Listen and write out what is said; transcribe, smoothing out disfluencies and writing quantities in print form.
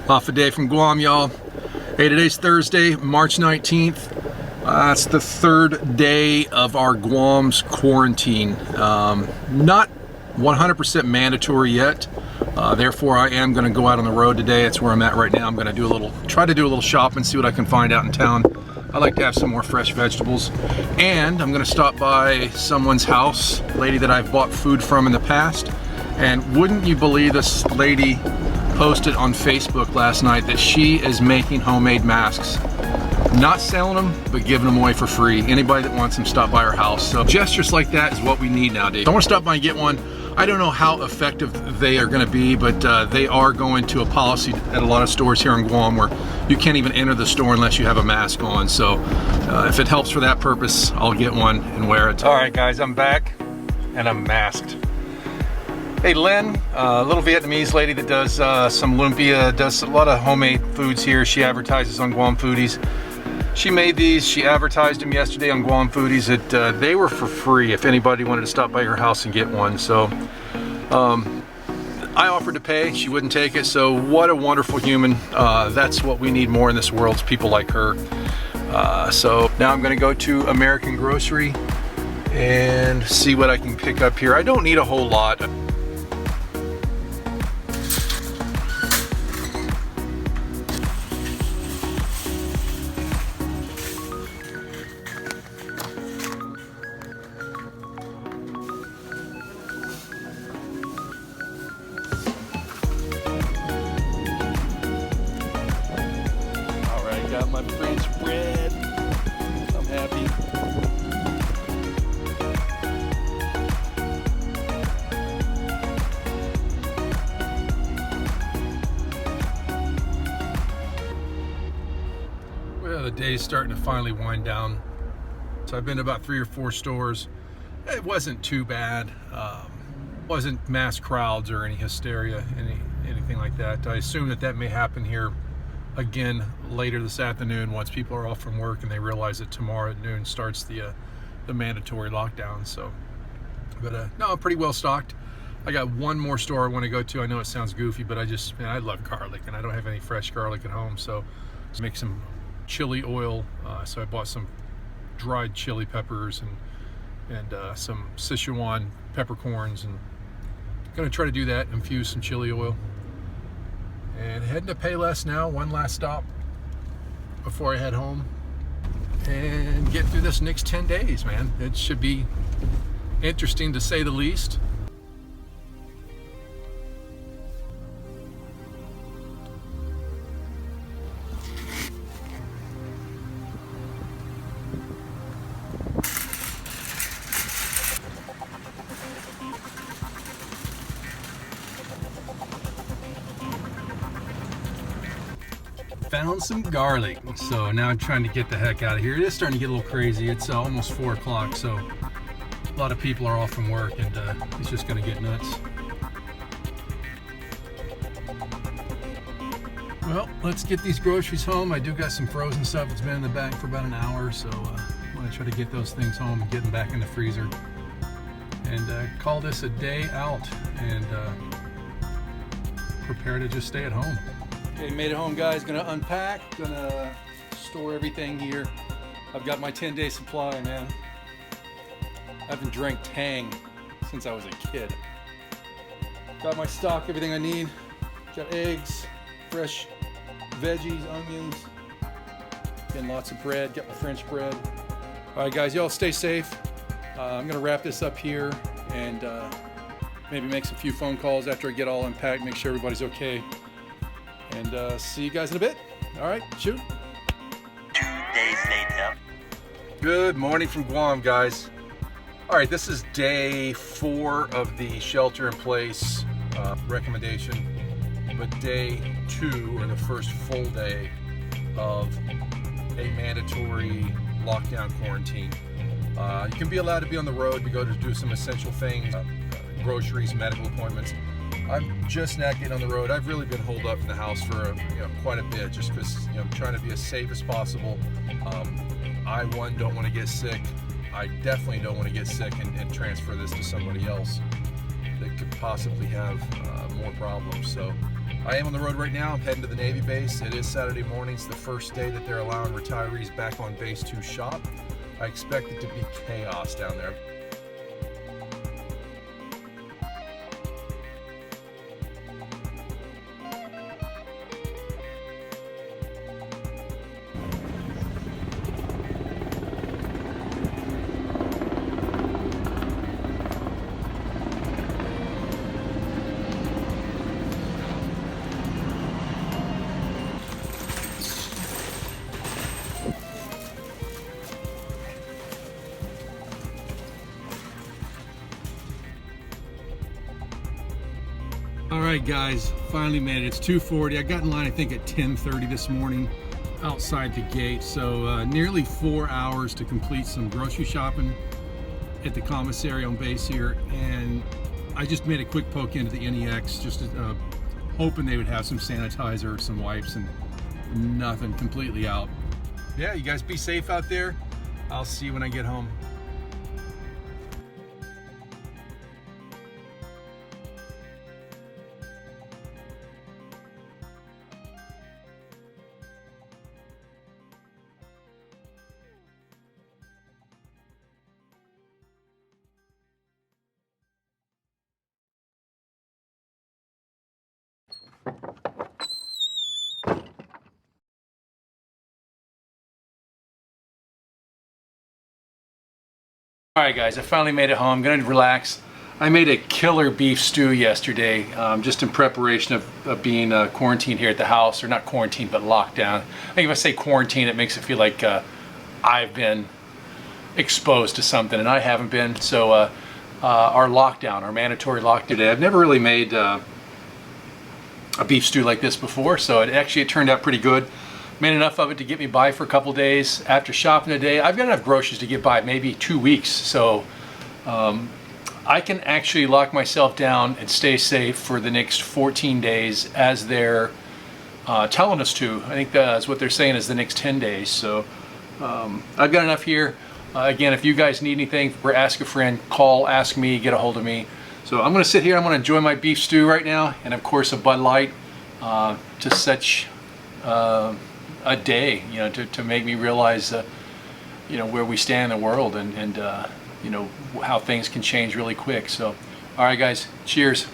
Off a day from Guam, y'all. Hey, today's Thursday, March 19th. It's the third day of our Guam's quarantine. Not 100% mandatory yet. Therefore, I am going to go out on the road today. That's where I'm at right now. I'm going to try to do a little shopping, see what I can find out in town. I like to have some more fresh vegetables. And I'm going to stop by someone's house, a lady that I've bought food from in the past. And wouldn't you believe this lady posted on Facebook last night that she is making homemade masks. Not selling them, but giving them away for free. Anybody that wants them, stop by her house. So gestures like that is what we need nowadays. I want to stop by and get one. I don't know how effective they are going to be, but they are going to a policy at a lot of stores here in Guam where you can't even enter the store unless you have a mask on. So if it helps for that purpose, I'll get one and wear it. All right, guys, I'm back and I'm masked. Hey, Lynn, a little Vietnamese lady that does some lumpia, does a lot of homemade foods here. She advertises on Guam Foodies. She made these, she advertised them yesterday on Guam Foodies. They were for free if anybody wanted to stop by her house and get one. So I offered to pay, she wouldn't take it. So what a wonderful human. That's what we need more in this world, is people like her. So now I'm gonna go to American Grocery and see what I can pick up here. I don't need a whole lot. Got my French bread. I'm happy. Well, the day's starting to finally wind down. So I've been to about 3 or 4 stores. It wasn't too bad. Wasn't mass crowds or any hysteria, anything like that. I assume that may happen here again later this afternoon once people are off from work and they realize that tomorrow at noon starts the mandatory lockdown. So, but no, I'm pretty well stocked. I got one more store I want to go to. I know it sounds goofy, but I love garlic and I don't have any fresh garlic at home. So let's make some chili oil. So I bought some dried chili peppers and some Sichuan peppercorns, and I'm gonna try to do that, infuse some chili oil. And heading to Payless now, one last stop before I head home and get through this next 10 days, man. It should be interesting to say the least. Found some garlic, so now I'm trying to get the heck out of here. It is starting to get a little crazy. It's almost 4 o'clock, so a lot of people are off from work, and it's just going to get nuts. Well, let's get these groceries home. I do got some frozen stuff that's been in the bag for about an hour, so I'm going to try to get those things home and get them back in the freezer. And call this a day out and prepare to just stay at home. Okay, made it home, guys. Gonna unpack, gonna store everything here. I've got my 10-day supply, man. I haven't drank Tang since I was a kid. Got my stock, everything I need. Got eggs, fresh veggies, onions. Getting lots of bread, got my French bread. All right, guys, y'all stay safe. I'm gonna wrap this up here and maybe make some few phone calls after I get all unpacked, make sure everybody's okay. And see you guys in a bit. All right, shoot. 2 days later. Good morning from Guam, guys. All right, this is day 4 of the shelter-in-place recommendation, but day 2, or the first full day of a mandatory lockdown quarantine. You can be allowed to be on the road to go to do some essential things, groceries, medical appointments. I'm just now getting on the road. I've really been holed up in the house for quite a bit, just because I'm trying to be as safe as possible. I don't want to get sick. I definitely don't want to get sick and transfer this to somebody else that could possibly have more problems. So I am on the road right now. I'm heading to the Navy base. It is Saturday morning. It's the first day that they're allowing retirees back on base to shop. I expect it to be chaos down there. All right, guys, finally made it. It's 2:40. I got in line, I think, at 10:30 this morning outside the gate. So nearly 4 hours to complete some grocery shopping at the commissary on base here. And I just made a quick poke into the NEX, just hoping they would have some sanitizer or some wipes, and nothing, completely out. Yeah, you guys be safe out there. I'll see you when I get home. Alright guys, I finally made it home. I'm going to relax. I made a killer beef stew yesterday, just in preparation of being quarantined here at the house. Or not quarantined, but locked down. I think if I say quarantine, it makes it feel like I've been exposed to something, and I haven't been. So our lockdown, our mandatory lockdown today. I've never really made a beef stew like this before, so it turned out pretty good. Made enough of it to get me by for a couple days. After shopping today, I've got enough groceries to get by maybe 2 weeks. So I can actually lock myself down and stay safe for the next 14 days as they're telling us to. I think that's what they're saying is the next 10 days. So I've got enough here. Again, if you guys need anything, or ask a friend, call, ask me, get a hold of me. So I'm gonna sit here, I'm gonna enjoy my beef stew right now, and of course a Bud Light to such a day, you know, to make me realize, you know, where we stand in the world, and you know, how things can change really quick. So, all right, guys, cheers.